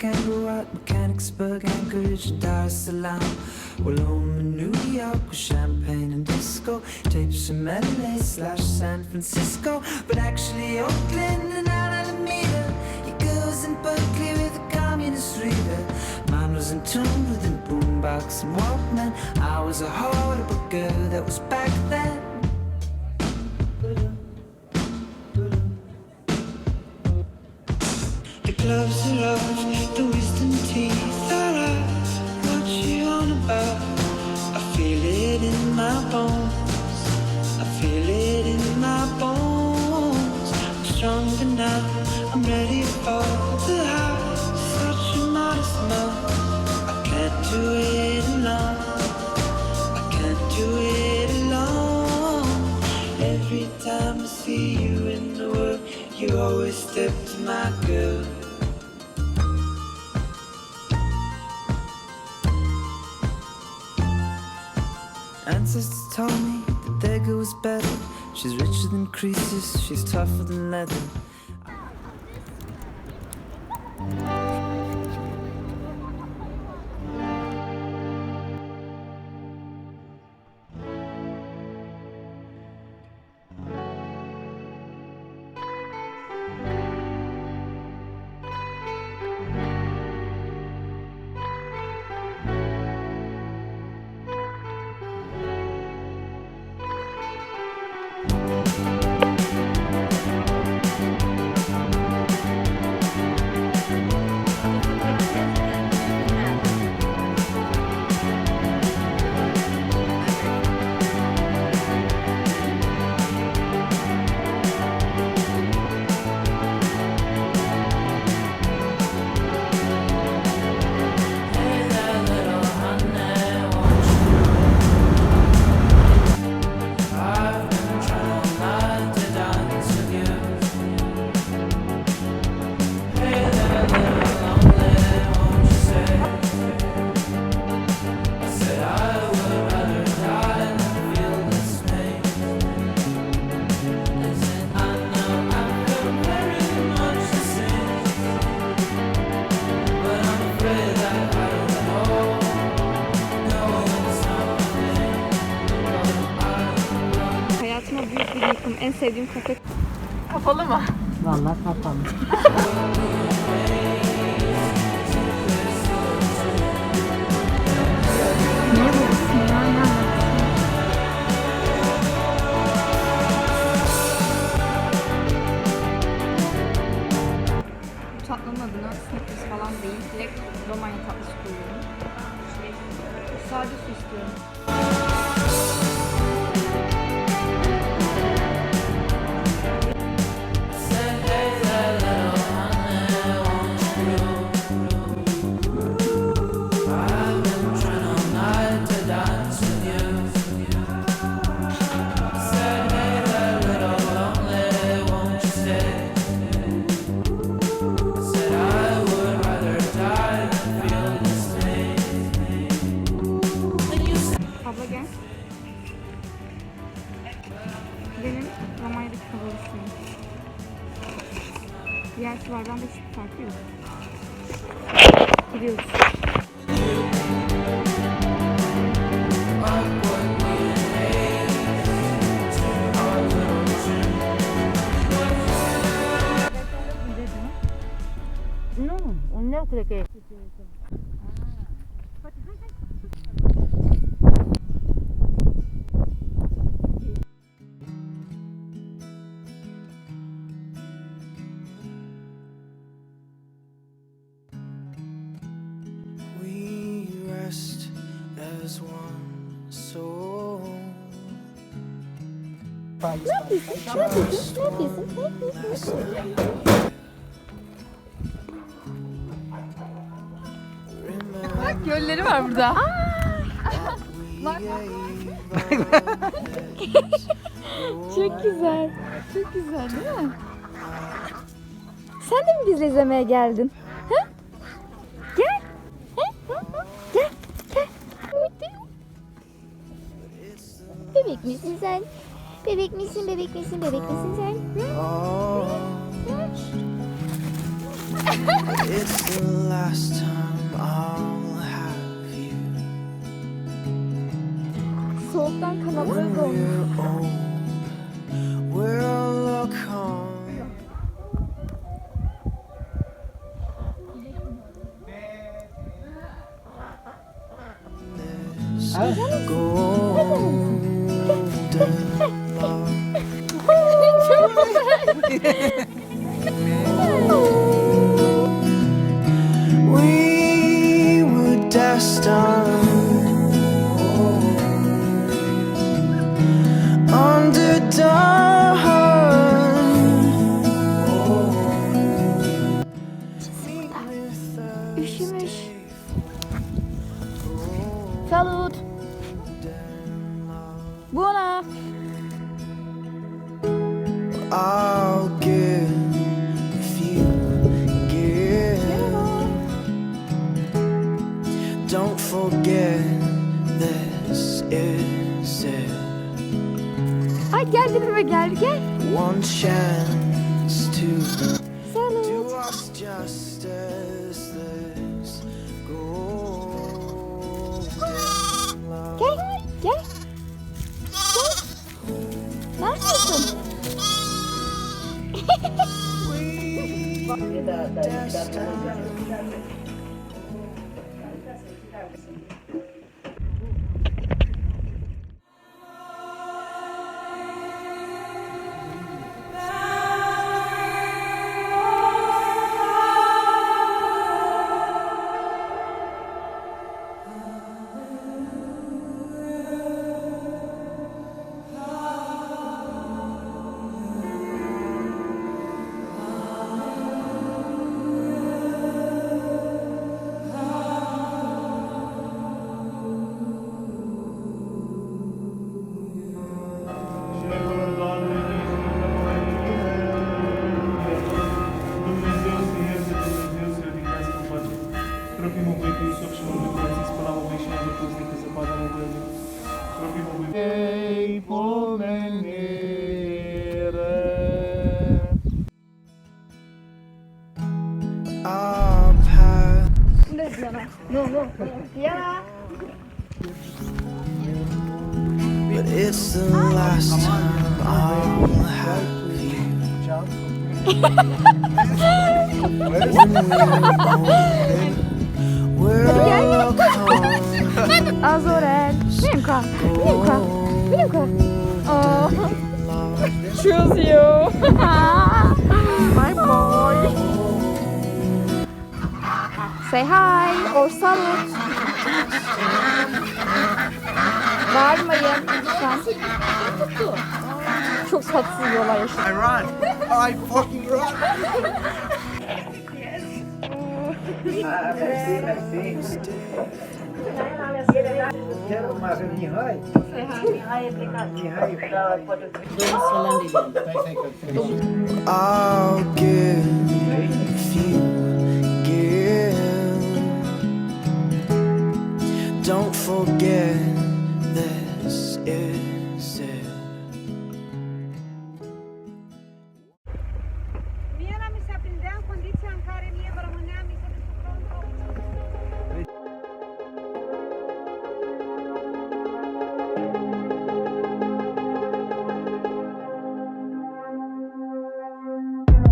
kangaroo at Mechanicsburg, Anchorage, Dar es Salaam. Well, home in New York with champagne and disco, tapes from LA / San Francisco, but actually Oakland and Alameda. Your girls in Berkeley with a communist reader. Mine was in tune with a boombox and Walkman. I was a horrible girl that was back then. The gloves are off, the wisdom teeth are out. What you on about? I feel it in my bones. I feel it in my bones. I'm stronger now. I'm ready for the high. Such a modest man. I can't do it alone. I can't do it alone. Every time I see you in the world, you always step to my girl. Ancestors told me that their girl was better. She's richer than creases, she's tougher than leather. En sevdiğim kafe. Kapalı mı? Vallahi kapalı. Niye buradasın ya? Ne anlatsın? Bu tatlının adına Snickers falan değil. Direkt Romanya tatlısı koyuyorum. Sade su istiyorum. Benim Romanya'daki favorisiyim. Diğer sulardan da hiçbir farkı yok. Gidiyoruz. No, no creo que. Ne yapıyorsun? Ne yapıyorsun? Ne yapıyorsun? Ne yapıyorsun? Bak gölleri var burada. Bak. Çok güzel. Çok güzel değil mi? Sen de mi bizle izlemeye geldin? Ha? Gel. Ha? Gel. Gel. Bebek misin sen? Bebek misin, bebek misin, bebek misin sen? Hı? Hı? It's the last time I'll have you. Soğuktan kanatları When dolmuş. we're old, we'll look on. This golden love. We were destined underdone. Üşümüş. Salut. Buona. I'll give if you give. Don't forget this is it. Ay gel dibime gel gel. One chance to Salut. do us justice. This golden love. Gel gel. Gel. Ne yapıyorsun? Our path. No. Ya. But it's the last time I'll have you. When we're old, we'll come. Azoren. Minka. Oh. Choose you. My boy. Say hi or salut. Bağırmayın lütfen. Çok tatsız yollar yaşadım. I run. I fucking run. I'll give if you give. Don't forget this is it. Mie mi se aprindea în condiția în care mie vă rămânea, mi se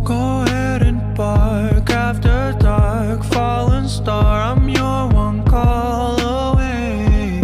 Go ahead and bark after dark, fallen star. I'm your one call away.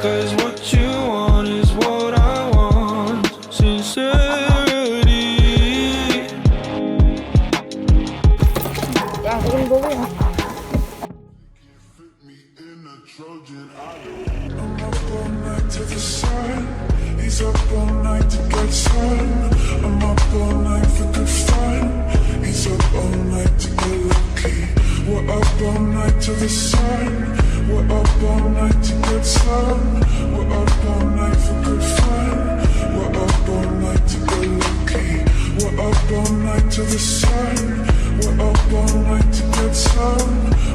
'cause what you want is what I want. Sincerity. Ya elim dolu ya. To the sun, he's up all night to get sun. I'm up all night for good fun. He's up all night to get lucky. We're up all night to the sun. We're up all night to get sun. We're up all night for good fun. We're up all night to get lucky. We're up all night to the sun. We're up all night to get sun.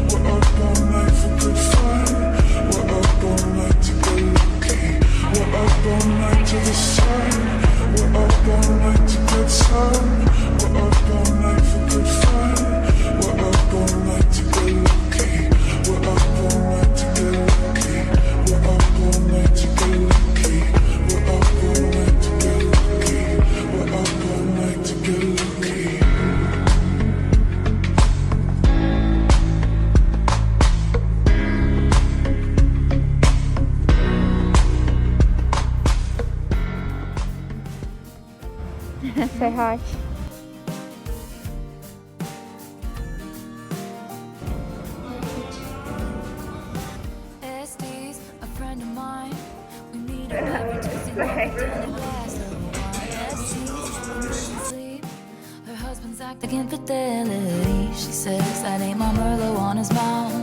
We're up all night for good fun. We're up all night to get lucky. We're up all night to the sun. We're up all night to get sun. We're up all night for good fun. We're up all night to get lucky. We're up all night to get lucky. We're up all night to get lucky. We're up all night to get lucky. We're up all night to get lucky. Say hi. Estes, a friend of mine. We meet up every Tuesday night till the last little while. Estes, sleep. Her husband's acting infidelity. She says that ain't my Merlot on his mouth.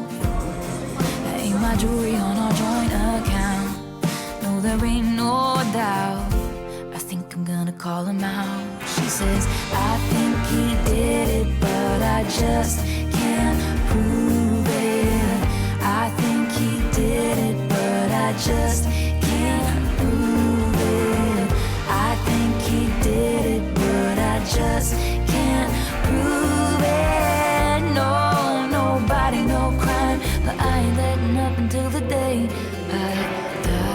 That ain't my jewelry on our joint account. No, there ain't no doubt. I think I'm gonna call him out. She says, I think he did it, but I just can't prove it. I think he did it, but I just can't prove it. I think he did it, but I just can't prove it. No, nobody, no crime, but I ain't letting up until the day I die.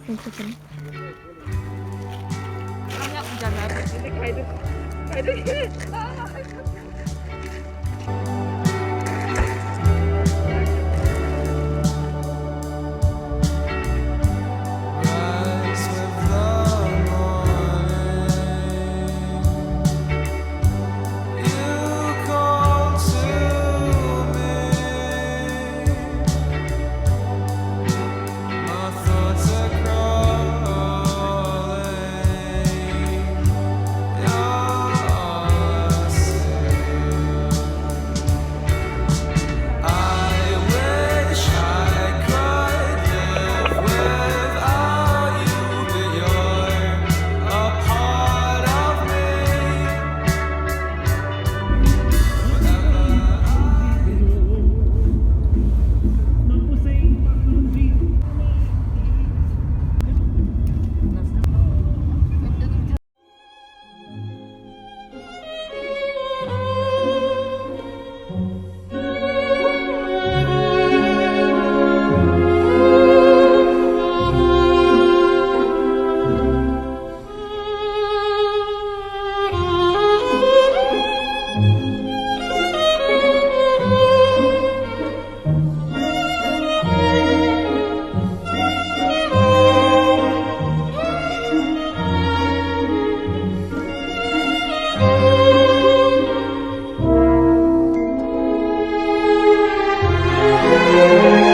Seni çekelim. Rise with the morning. You call to me. My thoughts are crawling. You're all I see. I wish I could live without you, but you're a part of me. Thank